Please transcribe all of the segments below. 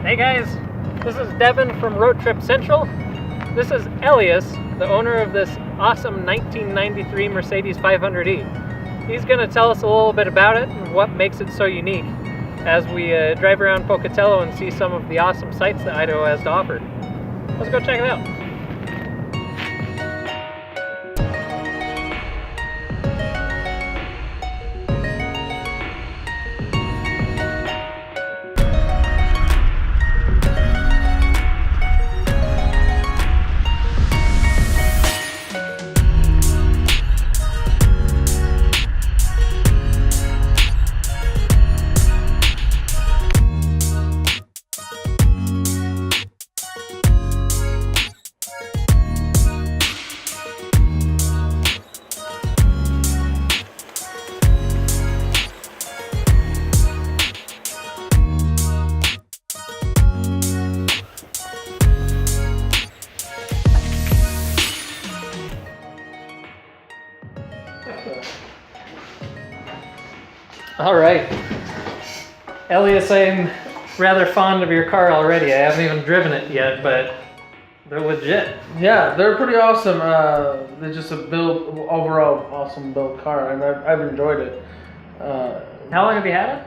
Hey guys, this is Devin from RoadTripCentral. This is Elias, the owner of this awesome 1993 Mercedes 500e. He's going to tell us a little bit about it and what makes it so unique as we drive around Pocatello and see some of the awesome sights that Idaho has to offer. Let's go check it out. All right, Elias, I'm rather fond of your car already. I haven't even driven it yet, but they're legit. Yeah, they're pretty awesome. They're just overall awesome built car, and I've enjoyed it. How long have you had it?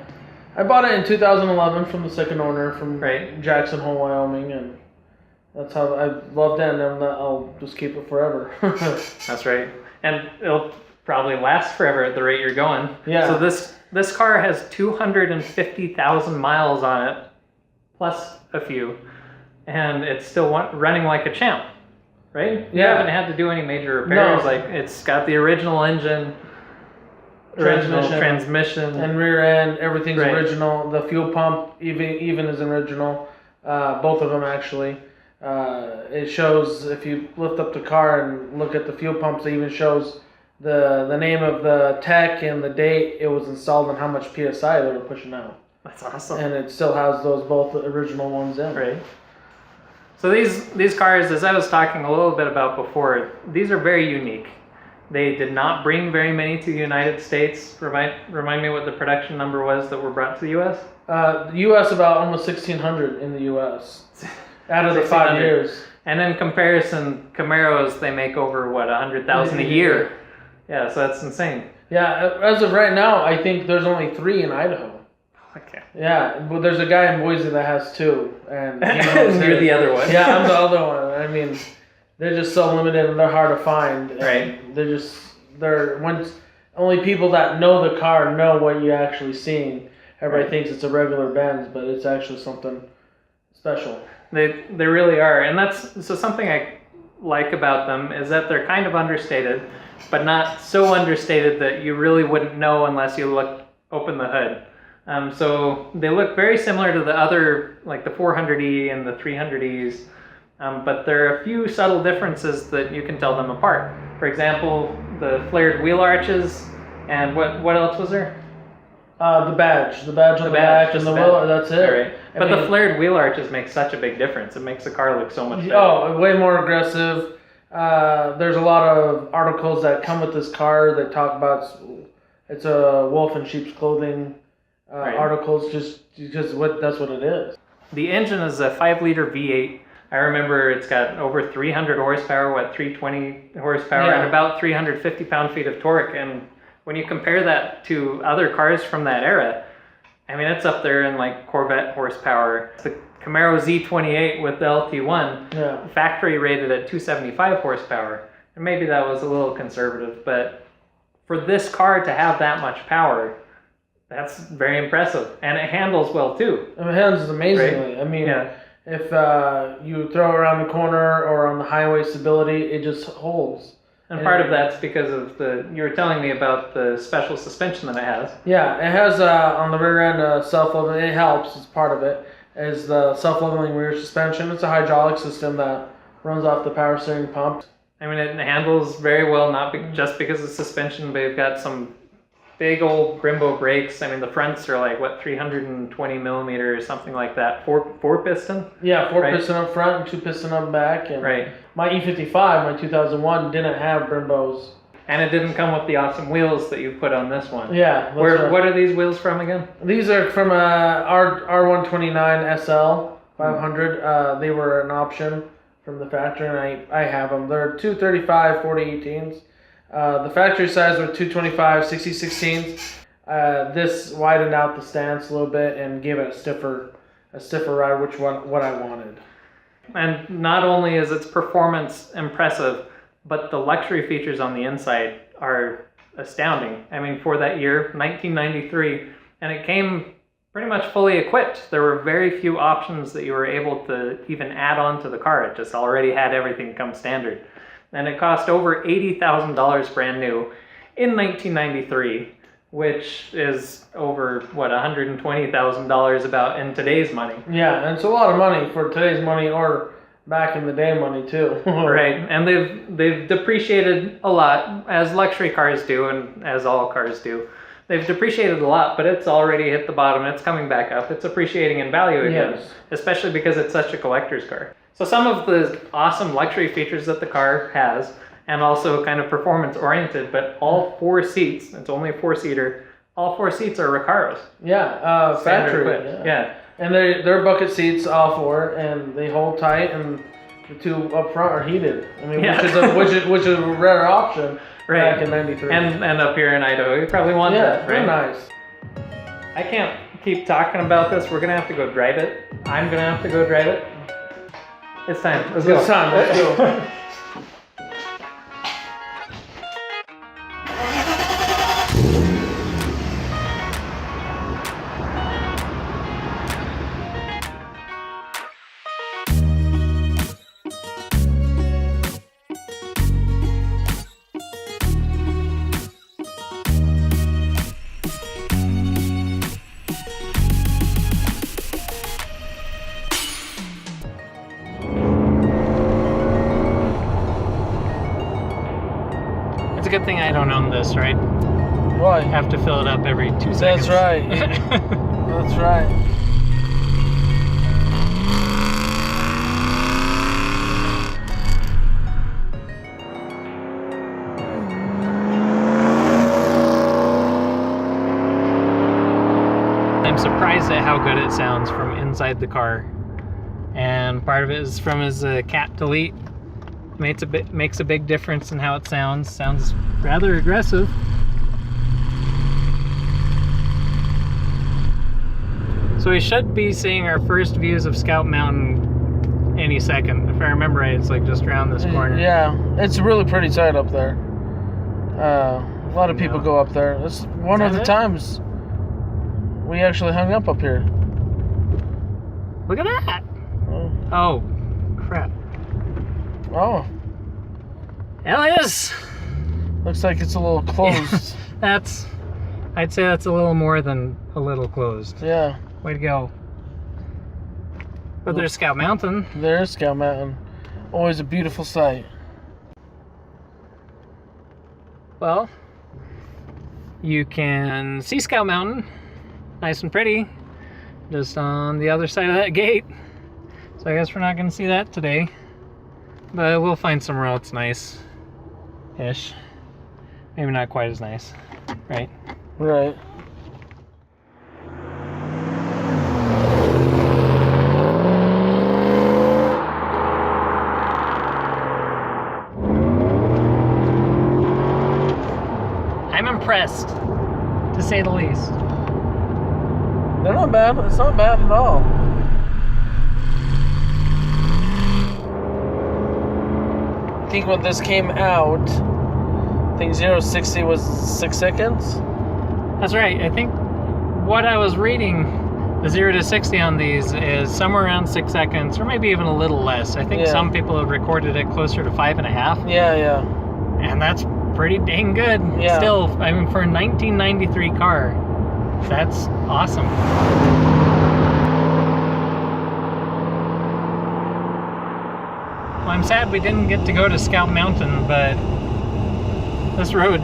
I bought it in 2011 from the second owner from Right. Jackson Hole, Wyoming, and that's how I loved it, and I'll just keep it forever. That's right, and it'll probably last forever at the rate you're going. Yeah. So this car has 250,000 miles on it, plus a few, and it's still running like a champ, right? You Yeah. haven't had to do any major repairs. No. Like, it's got the original engine, original transmission, and rear end, everything's Right. original. The fuel pump even is original. Both of them actually. It shows, if you lift up the car and look at the fuel pumps, it even shows the name of the tech and the date it was installed and how much PSI they were pushing out. That's awesome. And it still has both original ones in. Right. So these cars, as I was talking a little bit about before, these are very unique. They did not bring very many to the United States. Remind me what the production number was that were brought to the U.S.? The U.S. about almost 1,600 in the U.S. out of the 5 years. And in comparison, Camaros, they make over, 100,000 a year. Yeah, so that's insane. Yeah, as of right now, I think there's only 3 in Idaho. Okay. Yeah, but there's a guy in Boise that has 2, and he knows you're the other one. Yeah, I'm the other one. I mean, they're just so limited and they're hard to find. Right. Only people that know the car know what you're actually seeing. Everybody thinks it's a regular Benz, but it's actually something special. They really are, and that's something I like about them is that they're kind of understated, but not so understated that you really wouldn't know unless you open the hood. So they look very similar to the other, like the 400e and the 300es, but there are a few subtle differences that you can tell them apart. For example, the flared wheel arches, and what else was there? The badge on the back, and the wheel. That's it. Right. But the flared wheel arches make such a big difference. It makes the car look so much better. Oh, way more aggressive. There's a lot of articles that come with this car that talk about it's a wolf in sheep's clothing. Articles just because that's what it is. The engine is a 5-liter V8. I remember it's got over 300 horsepower, 320 horsepower, and about 350 pound-feet of torque. And when you compare that to other cars from that era, I mean, it's up there in like Corvette horsepower. The Camaro Z28 with the LT1, factory rated at 275 horsepower. And maybe that was a little conservative, but for this car to have that much power, that's very impressive. And it handles well too. It handles amazingly. Right? I mean, if you throw it around the corner or on the highway, stability, it just holds. And part of that's because of you were telling me about the special suspension that it has. Yeah, it has on the rear end self-leveling. It helps. It's part of it. Is the self-leveling rear suspension. It's a hydraulic system that runs off the power steering pump. I mean, it handles very well, not just because of suspension, but you've got some big old Brembo brakes. I mean, the fronts are like, 320 millimeters, something like that. Four piston? Yeah, 4 piston up front and 2 piston up back. And my E55, my 2001, didn't have Brembos. And it didn't come with the awesome wheels that you put on this one. Yeah. That's What are these wheels from again? These are from R129 SL. 500. They were an option from the factory, and I have them. They're 235 4018s. The factory size were 225 6016s. This widened out the stance a little bit and gave it a stiffer ride, which what I wanted. And not only is its performance impressive, but the luxury features on the inside are astounding. I mean, for that year, 1993, and it came pretty much fully equipped. There were very few options that you were able to even add on to the car. It just already had everything come standard. And it cost over $80,000 brand new in 1993, which is over, what, $120,000 about in today's money. Yeah, and it's a lot of money for today's money or back in the day money too. Right, and they've depreciated a lot, as luxury cars do and as all cars do. They've depreciated a lot, but it's already hit the bottom. It's coming back up. It's appreciating in value again, Yes. especially because it's such a collector's car. So some of the awesome luxury features that the car has, and also kind of performance oriented, but all 4 seats, it's only a 4-seater, all 4 seats are Recaros. Yeah, factory. Yeah. And they're bucket seats, all 4, and they hold tight, and the 2 up front are heated. I mean, which is a rare option back in '93. And up here in Idaho, you probably want that, right? Yeah, nice. I can't keep talking about this. We're gonna have to go drive it. I'm gonna have to go drive it. It's time. Let's go. It's time. Let's go. It's a good thing I don't own this, right? Why? I have to fill it up every 2 seconds. That's right. That's right. I'm surprised at how good it sounds from inside the car. And part of it is from his cat delete. Makes a big difference in how it sounds. Sounds rather aggressive. So we should be seeing our first views of Scout Mountain any second. If I remember right, it's like just around this corner. Yeah, it's really pretty tight up there. A lot of people go up there. It's one of the times we actually hung up here. Look at that! Oh, crap. Oh. Elias! Looks like it's a little closed. I'd say that's a little more than a little closed. Yeah. Way to go. But there's Scout Mountain. There's Scout Mountain. Always a beautiful sight. Well, you can see Scout Mountain. Nice and pretty. Just on the other side of that gate. So I guess we're not going to see that today. But we'll find somewhere else nice-ish. Maybe not quite as nice, right? Right. I'm impressed, to say the least. They're not bad. It's not bad at all. I think when this came out, I think 0 to 60 was 6 seconds. That's right. I think what I was reading, the 0 to 60 on these is somewhere around 6 seconds, or maybe even a little less. I think some people have recorded it closer to 5.5. Yeah, yeah. And that's pretty dang good. Yeah. Still, I mean, for a 1993 car, that's awesome. Well, I'm sad we didn't get to go to Scout Mountain, but this road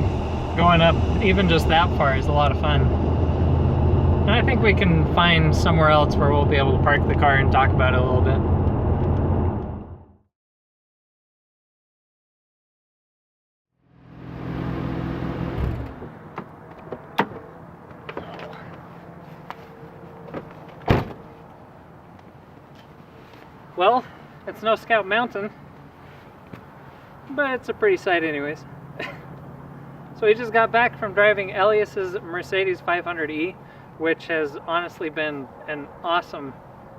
going up even just that far is a lot of fun. And I think we can find somewhere else where we'll be able to park the car and talk about it a little bit. Well, it's no Scout Mountain, but it's a pretty sight anyways. So we just got back from driving Elias's Mercedes 500e, which has honestly been an awesome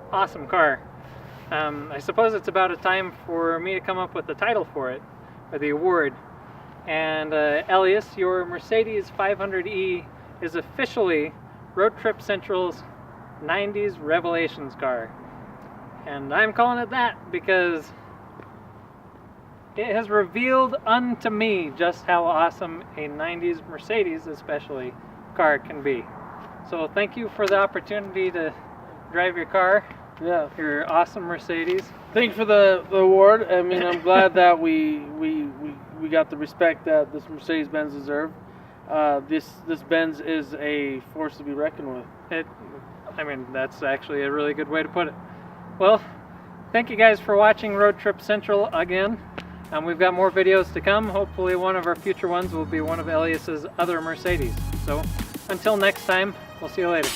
car. I suppose it's about a time for me to come up with the title for it, or the award. And Elias, your Mercedes 500e is officially Road Trip Central's 90s Revelations car. And I'm calling it that because it has revealed unto me just how awesome a 90s Mercedes, especially, car can be. So thank you for the opportunity to drive your car. Yeah. Your awesome Mercedes. Thank you for the award. I mean, I'm glad that we got the respect that this Mercedes-Benz deserved. This Benz is a force to be reckoned with. I mean, that's actually a really good way to put it. Well, thank you guys for watching Road Trip Central again. We've got more videos to come. Hopefully one of our future ones will be one of Elias's other Mercedes. So until next time, we'll see you later.